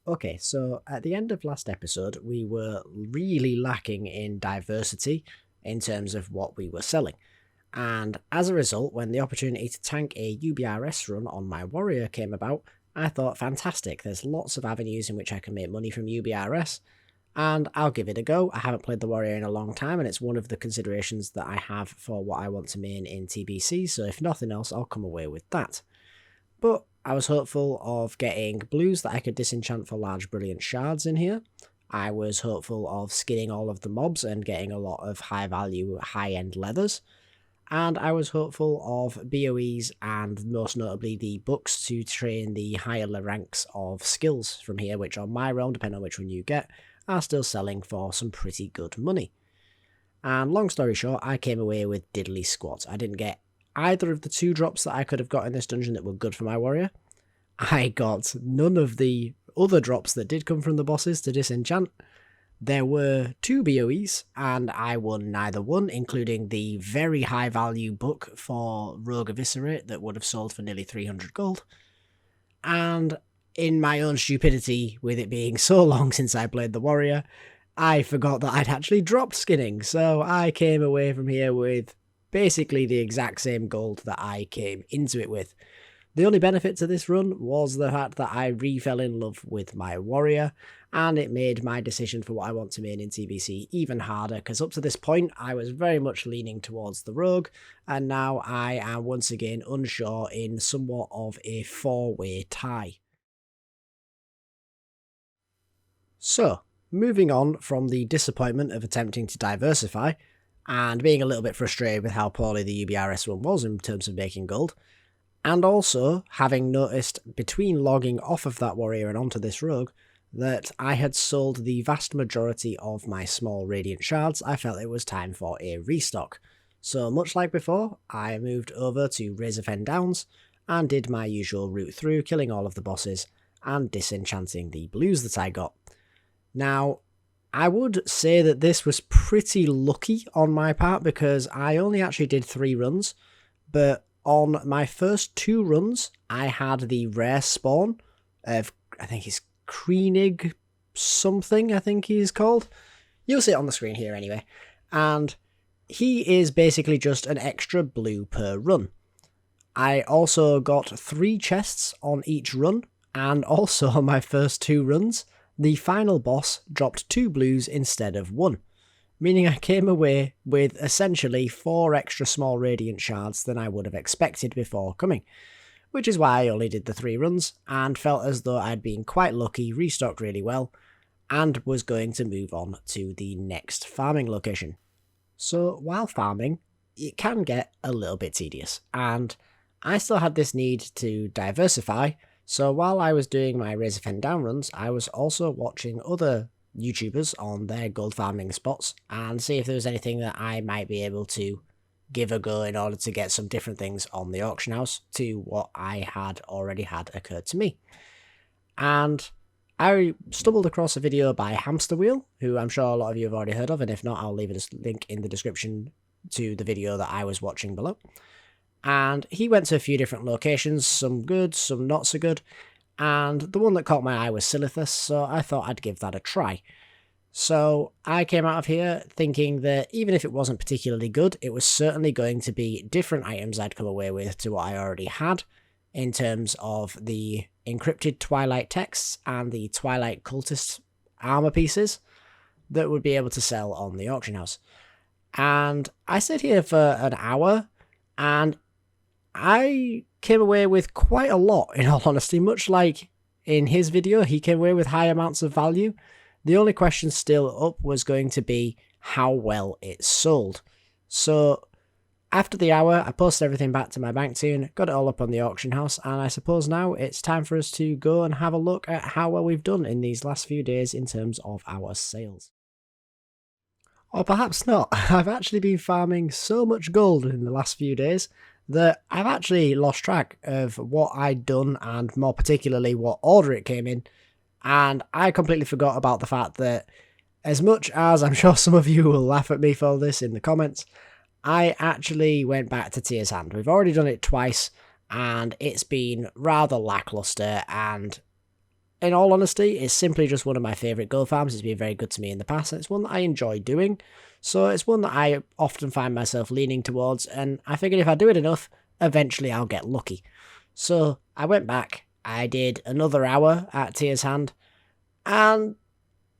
Okay, so at the end of last episode, we were really lacking in diversity in terms of what we were selling. And as a result, when the opportunity to tank a UBRS run on my warrior came about, I thought, fantastic, there's lots of avenues in which I can make money from UBRS, and I'll give it a go. I haven't played the warrior in a long time, and it's one of the considerations that I have for what I want to main in TBC, so if nothing else, I'll come away with that. But I was hopeful of getting blues that I could disenchant for large brilliant shards in here. I was hopeful of skinning all of the mobs and getting a lot of high value, high end leathers. And I was hopeful of BOEs and most notably the books to train the higher ranks of skills from here, which on my realm, depending on which one you get, are still selling for some pretty good money. And long story short, I came away with diddly squat. I didn't get either of the 2 drops that I could have got in this dungeon that were good for my warrior. I got none of the other drops that did come from the bosses to disenchant. There were 2 BOEs, and I won neither one, including the very high value book for Rogue Eviscerate that would have sold for nearly 300 gold. And in my own stupidity, with it being so long since I played the warrior, I forgot that I'd actually dropped skinning, so I came away from here with basically the exact same gold that I came into it with. The only benefit to this run was the fact that I re-fell in love with my warrior, and it made my decision for what I want to main in TBC even harder, because up to this point I was very much leaning towards the rogue, and now I am once again unsure in somewhat of a 4-way tie. So, moving on from the disappointment of attempting to diversify, and being a little bit frustrated with how poorly the UBRS one was in terms of making gold, and also having noticed between logging off of that warrior and onto this rogue that I had sold the vast majority of my small radiant shards, I felt it was time for a restock. So much like before, I moved over to Razorfen Downs and did my usual route through, killing all of the bosses and disenchanting the blues that I got. Now, I would say that this was pretty lucky on my part because I only actually did 3 runs, but on my first 2 runs, I had the rare spawn of, I think he's Kreenig something, I think he's called. You'll see it on the screen here anyway. And he is basically just an extra blue per run. I also got 3 chests on each run, and also on my first 2 runs, the final boss dropped 2 blues instead of 1, meaning I came away with essentially 4 extra small radiant shards than I would have expected before coming, which is why I only did the 3 runs, and felt as though I'd been quite lucky, restocked really well, and was going to move on to the next farming location. So while farming, it can get a little bit tedious, and I still had this need to diversify. So while I was doing my Razorfen Down runs, I was also watching other YouTubers on their gold farming spots and see if there was anything that I might be able to give a go in order to get some different things on the auction house to what I had already had occurred to me. And I stumbled across a video by Hamster Wheel, who I'm sure a lot of you have already heard of, and if not, I'll leave a link in the description to the video that I was watching below. And he went to a few different locations, some good, some not so good, and the one that caught my eye was Silithus, so I thought I'd give that a try. So I came out of here thinking that even if it wasn't particularly good, it was certainly going to be different items I'd come away with to what I already had, in terms of the encrypted Twilight texts and the Twilight Cultist armor pieces that would be able to sell on the auction house. And I stayed here for an hour, and I came away with quite a lot, in all honesty. Much like in his video, he came away with high amounts of value. The only question still up was going to be how well it sold. So after the hour, I posted everything back to my bank tune, got it all up on the auction house, and I suppose now it's time for us to go and have a look at how well we've done in these last few days in terms of our sales. Or perhaps not. I've actually been farming so much gold in the last few days that I've actually lost track of what I'd done and more particularly what order it came in, and I completely forgot about the fact that, as much as I'm sure some of you will laugh at me for this in the comments, I actually went back to Tier's Hand. We've already done it twice and it's been rather lackluster, and in all honesty, it's simply just one of my favourite gold farms. It's been very good to me in the past, and it's one that I enjoy doing. So it's one that I often find myself leaning towards, and I figured if I do it enough, eventually I'll get lucky. So I went back, I did another hour at Tier's Hand, and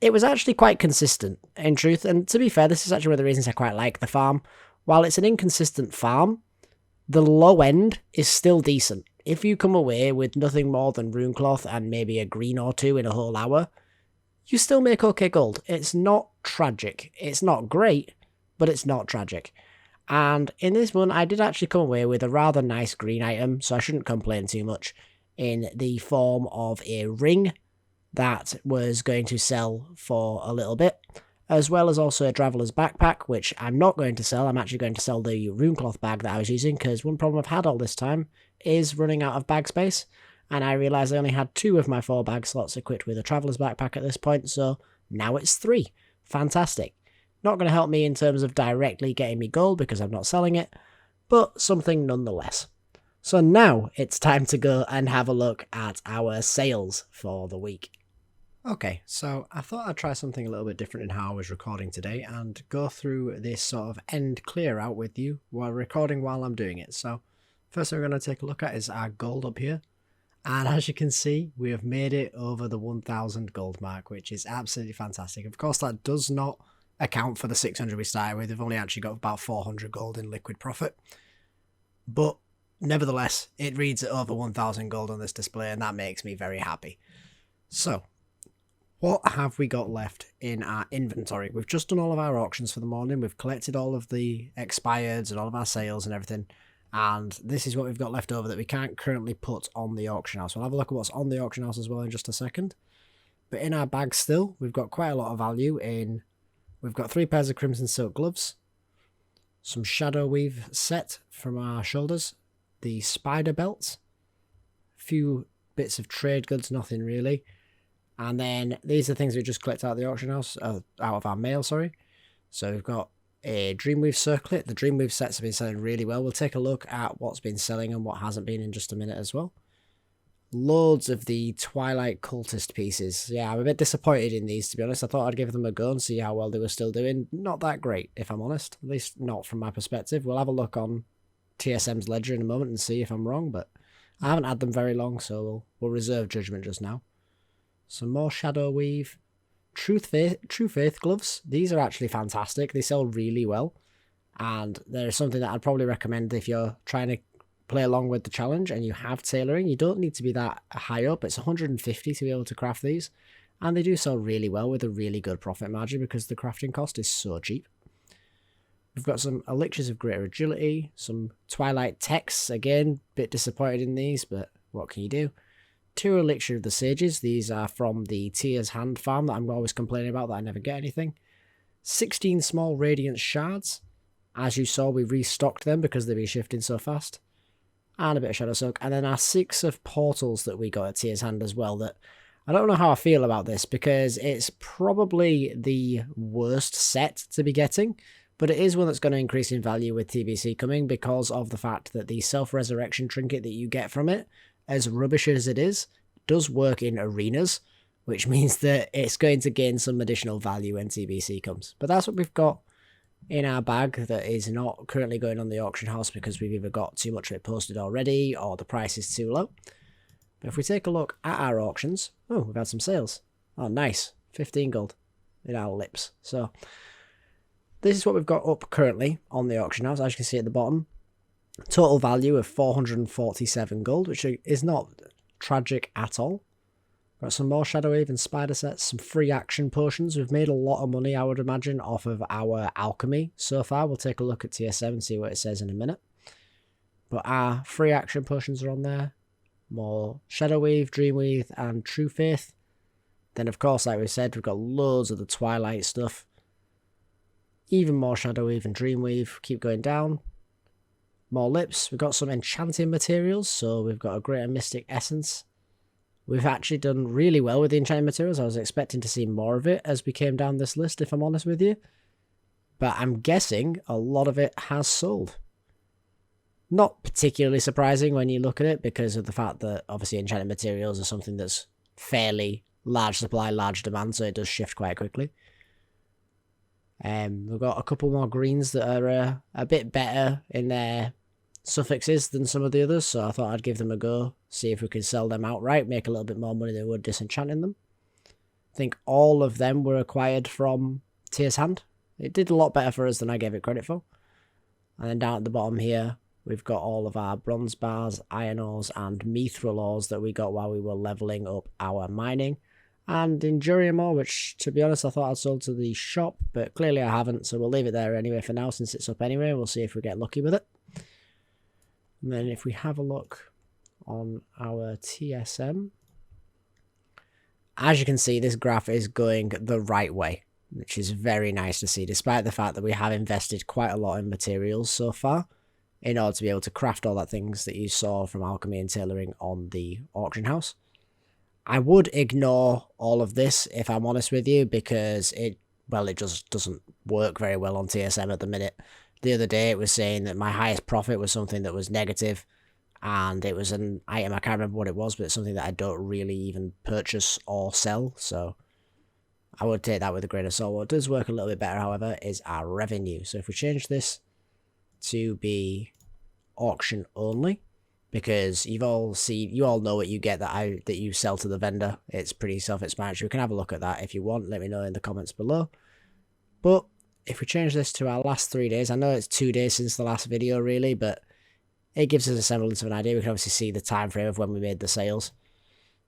it was actually quite consistent, in truth. And to be fair, this is actually one of the reasons I quite like the farm. While it's an inconsistent farm, the low end is still decent. If you come away with nothing more than Runecloth and maybe a green or two in a whole hour, you still make okay gold. It's not tragic. It's not great, but it's not tragic. And in this one, I did actually come away with a rather nice green item, so I shouldn't complain too much, in the form of a ring that was going to sell for a little bit, as well as also a Traveller's Backpack, which I'm not going to sell. I'm actually going to sell the Runecloth bag that I was using, because one problem I've had all this time is running out of bag space, and I realised I only had 2 of my 4 bag slots equipped with a Traveller's Backpack at this point, so now it's 3. Fantastic. Not going to help me in terms of directly getting me gold, because I'm not selling it, but something nonetheless. So now it's time to go and have a look at our sales for the week. Okay, so I thought I'd try something a little bit different in how I was recording today and go through this sort of end clear out with you while recording while I'm doing it. So first thing we're going to take a look at is our gold up here. And as you can see, we have made it over the 1,000 gold mark, which is absolutely fantastic. Of course, that does not account for the 600 we started with. We've only actually got about 400 gold in liquid profit. But nevertheless, it reads at over 1,000 gold on this display, and that makes me very happy. So what have we got left in our inventory? We've just done all of our auctions for the morning. We've collected all of the expireds and all of our sales and everything. And this is what we've got left over that we can't currently put on the auction house. We'll have a look at what's on the auction house as well in just a second. But in our bag still, we've got quite a lot of value in... We've got 3 pairs of crimson silk gloves, some shadow weave set from our shoulders, the spider belt, a few bits of trade goods, nothing really. And then these are things we just collected out of the auction house, out of our mail, sorry. So we've got a Dreamweave circlet. The Dreamweave sets have been selling really well. We'll take a look at what's been selling and what hasn't been in just a minute as well. Loads of the Twilight Cultist pieces. Yeah, I'm a bit disappointed in these, to be honest. I thought I'd give them a go and see how well they were still doing. Not that great, if I'm honest. At least not from my perspective. We'll have a look on TSM's ledger in a moment and see if I'm wrong, but I haven't had them very long, so we'll reserve judgment just now. Some more Shadow Weave. True Faith gloves. These are actually fantastic. They sell really well. And they're something that I'd probably recommend if you're trying to play along with the challenge and you have tailoring. You don't need to be that high up. It's 150 to be able to craft these. And they do sell really well with a really good profit margin because the crafting cost is so cheap. We've got some Elixirs of Greater Agility. Some Twilight Texts. Again, bit disappointed in these, but what can you do? 2 Elixir of the Sages. These are from the Tier's Hand farm that I'm always complaining about that I never get anything. 16 small Radiance Shards. As you saw, we restocked them because they've been shifting so fast. And a bit of Shadow Soak. And then our 6 of Portals that we got at Tier's Hand as well. That I don't know how I feel about this because it's probably the worst set to be getting. But it is one that's going to increase in value with TBC coming because of the fact that the Self-Resurrection trinket that you get from it, as rubbish as it is, does work in arenas, which means that it's going to gain some additional value when TBC comes. But that's what we've got in our bag that is not currently going on the auction house because we've either got too much of it posted already or the price is too low. But if we take a look at our auctions, oh, we've had some sales. Oh, nice. 15 gold in our lips. So this is what we've got up currently on the auction house, as you can see at the bottom. Total value of 447 gold, which is not tragic at all. Got some more Shadow Wave and Spider sets, some free action potions. We've made a lot of money, I would imagine, off of our alchemy so far. We'll take a look at TS7 and see what it says in a minute. But our free action potions are on there. More Shadow Wave, Dreamweave, and True Faith. Then, of course, like we said, we've got loads of the Twilight stuff. Even more Shadow Wave and Dreamweave. Keep going down. More lips. We've got some enchanting materials, so we've got a Greater Mystic Essence. We've actually done really well with the enchanting materials. I was expecting to see more of it as we came down this list, if I'm honest with you. But I'm guessing a lot of it has sold. Not particularly surprising when you look at it, because of the fact that obviously enchanting materials are something that's fairly large supply, large demand, so it does shift quite quickly. We've got a couple more greens that are a bit better in their suffixes than some of the others, so I thought I'd give them a go, see if we can sell them outright, make a little bit more money than we would disenchanting them. I think all of them were acquired from Tier's Hand. It did a lot better for us than I gave it credit for. And then down at the bottom here, we've got all of our bronze bars, iron ores, and mithril ores that we got while we were leveling up our mining. And Endurium ore, which, to be honest, I thought I'd sold to the shop, but clearly I haven't, so we'll leave it there anyway for now, since it's up anyway. We'll see if we get lucky with it. And then if we have a look on our TSM, as you can see, this graph is going the right way, which is very nice to see, despite the fact that we have invested quite a lot in materials so far in order to be able to craft all that things that you saw from alchemy and tailoring on the auction house. I would ignore all of this, if I'm honest with you, because it just doesn't work very well on TSM at the minute. The other day it was saying that my highest profit was something that was negative, and it was an item, I can't remember what it was, but it's something that I don't really even purchase or sell, so I would take that with a grain of salt. What does work a little bit better, however, is our revenue. So if we change this to be auction only, because you all know what you get that you sell to the vendor. It's pretty self-explanatory. We can have a look at that if you want. Let me know in the comments below. But if we change this to our last 3 days, I know it's 2 days since the last video really, but it gives us a semblance of an idea. We can obviously see the time frame of when we made the sales.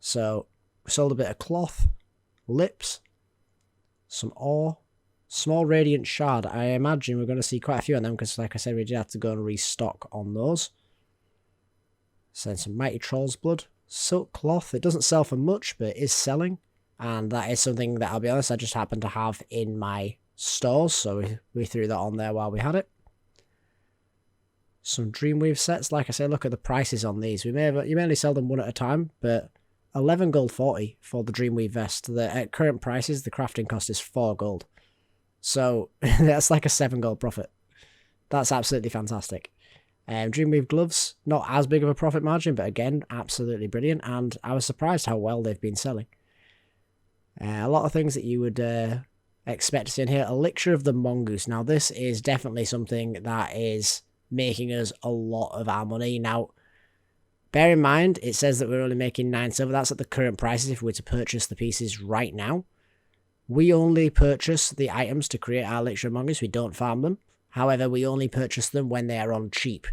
So we sold a bit of cloth, lips, some ore, small radiant shard. I imagine we're going to see quite a few of them because, like I said, we did have to go and restock on those. Send some mighty troll's blood, silk cloth. It doesn't sell for much, but it is selling, and that is something that, I'll be honest, I just happen to have in my stores, so we threw that on there while we had it. Some Dreamweave sets. Like I say, look at the prices on these. You may only sell them one at a time, but 11 gold 40 for the Dreamweave vest. At current prices, the crafting cost is 4 gold. So that's like a 7 gold profit. That's absolutely fantastic. Dreamweave gloves, not as big of a profit margin, but again, absolutely brilliant. And I was surprised how well they've been selling. A lot of things that you would expect to see in here. Elixir of the Mongoose. Now, this is definitely something that is making us a lot of our money. Now, bear in mind, it says that we're only making 9 silver. That's at the current prices if we were to purchase the pieces right now. We only purchase the items to create our Elixir of Mongoose. We don't farm them. However, we only purchase them when they are on cheap.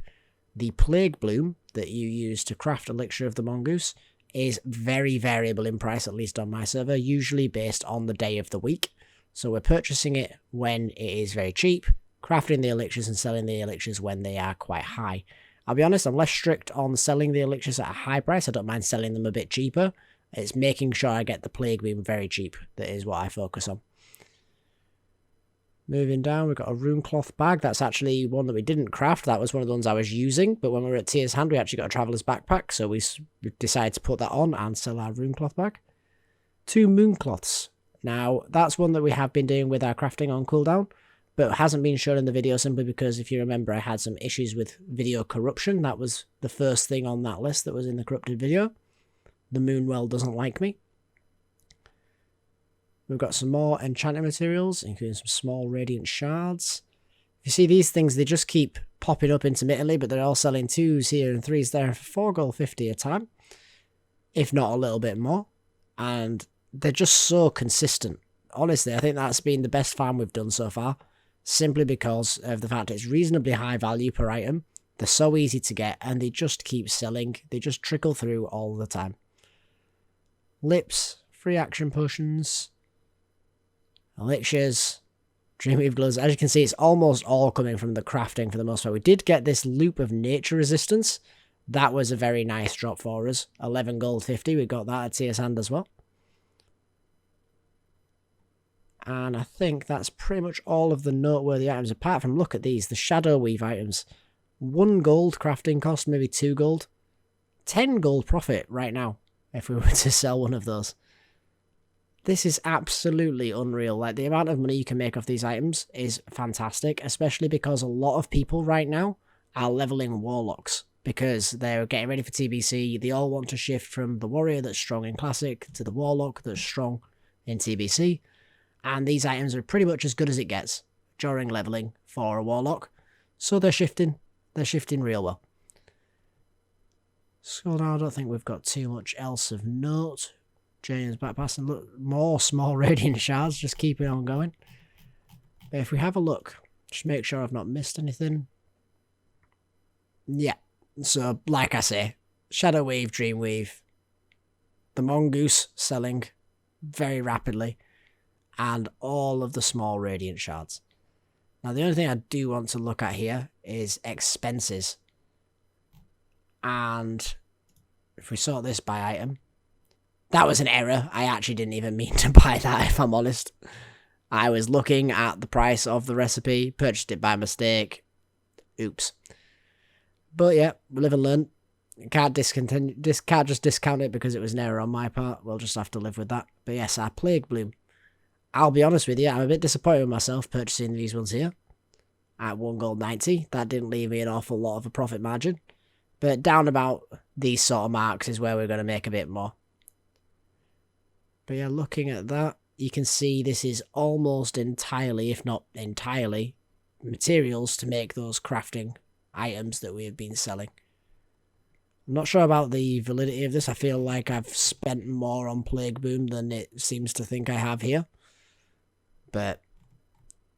The Plague Bloom that you use to craft Elixir of the Mongoose is very variable in price, at least on my server, usually based on the day of the week. So we're purchasing it when it is very cheap, crafting the elixirs and selling the elixirs when they are quite high. I'll be honest, I'm less strict on selling the elixirs at a high price. I don't mind selling them a bit cheaper. It's making sure I get the Plague Bloom very cheap. That is what I focus on. Moving down, we've got a rune cloth bag. That's actually one that we didn't craft. That was one of the ones I was using. But when we were at Tier's Hand, we actually got a traveller's backpack. So we decided to put that on and sell our rune cloth bag. 2 moon cloths. Now, that's one that we have been doing with our crafting on cooldown, but hasn't been shown in the video simply because, if you remember, I had some issues with video corruption. That was the first thing on that list that was in the corrupted video. The Moonwell doesn't like me. We've got some more enchanting materials, including some small radiant shards. You see these things, they just keep popping up intermittently, but they're all selling 2s here and 3s there for 4 gold 50 a time, if not a little bit more. And they're just so consistent. Honestly, I think that's been the best farm we've done so far, simply because of the fact it's reasonably high value per item. They're so easy to get, and they just keep selling. They just trickle through all the time. Lips, free action potions, elixirs, Dreamweave gloves. As you can see, it's almost all coming from the crafting for the most part. We did get this loop of nature resistance. That was a very nice drop for us. 11 gold 50. We got that at Tier's Hand as well. And I think that's pretty much all of the noteworthy items, apart from, look at these, the Shadow Weave items. 1 gold crafting cost, maybe 2 gold. 10 gold profit right now, if we were to sell one of those. This is absolutely unreal. Like, the amount of money you can make off these items is fantastic, especially because a lot of people right now are leveling warlocks, because they're getting ready for TBC. They all want to shift from the warrior that's strong in Classic to the warlock that's strong in TBC. And these items are pretty much as good as it gets during leveling for a warlock. So they're shifting real well. So now I don't think we've got too much else of note. James backpassing, look, more small radiant shards, just keeping on going. But if we have a look, just make sure I've not missed anything. Yeah, so like I say, Shadow Weave, Dream Weave, the Mongoose selling very rapidly, and all of the small radiant shards. Now the only thing I do want to look at here is expenses. And if we sort this by item, that was an error. I actually didn't even mean to buy that, if I'm honest. I was looking at the price of the recipe, purchased it by mistake. Oops. But yeah, we live and learn. Can't just discount it because it was an error on my part. We'll just have to live with that. But yes, our Plague Bloom. I'll be honest with you, I'm a bit disappointed with myself purchasing these ones here at 1 gold 90. That didn't leave me an awful lot of a profit margin. But down about these sort of marks is where we're going to make a bit more. But yeah, looking at that, you can see this is almost entirely, if not entirely, materials to make those crafting items that we have been selling. I'm not sure about the validity of this. I feel like I've spent more on Plague Boom than it seems to think I have here. But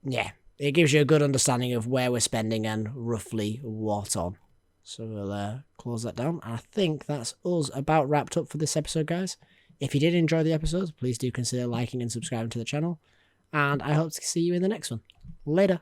yeah, it gives you a good understanding of where we're spending and roughly what on. So we'll close that down. I think that's us about wrapped up for this episode, guys. If you did enjoy the episode, please do consider liking and subscribing to the channel. And I hope to see you in the next one. Later.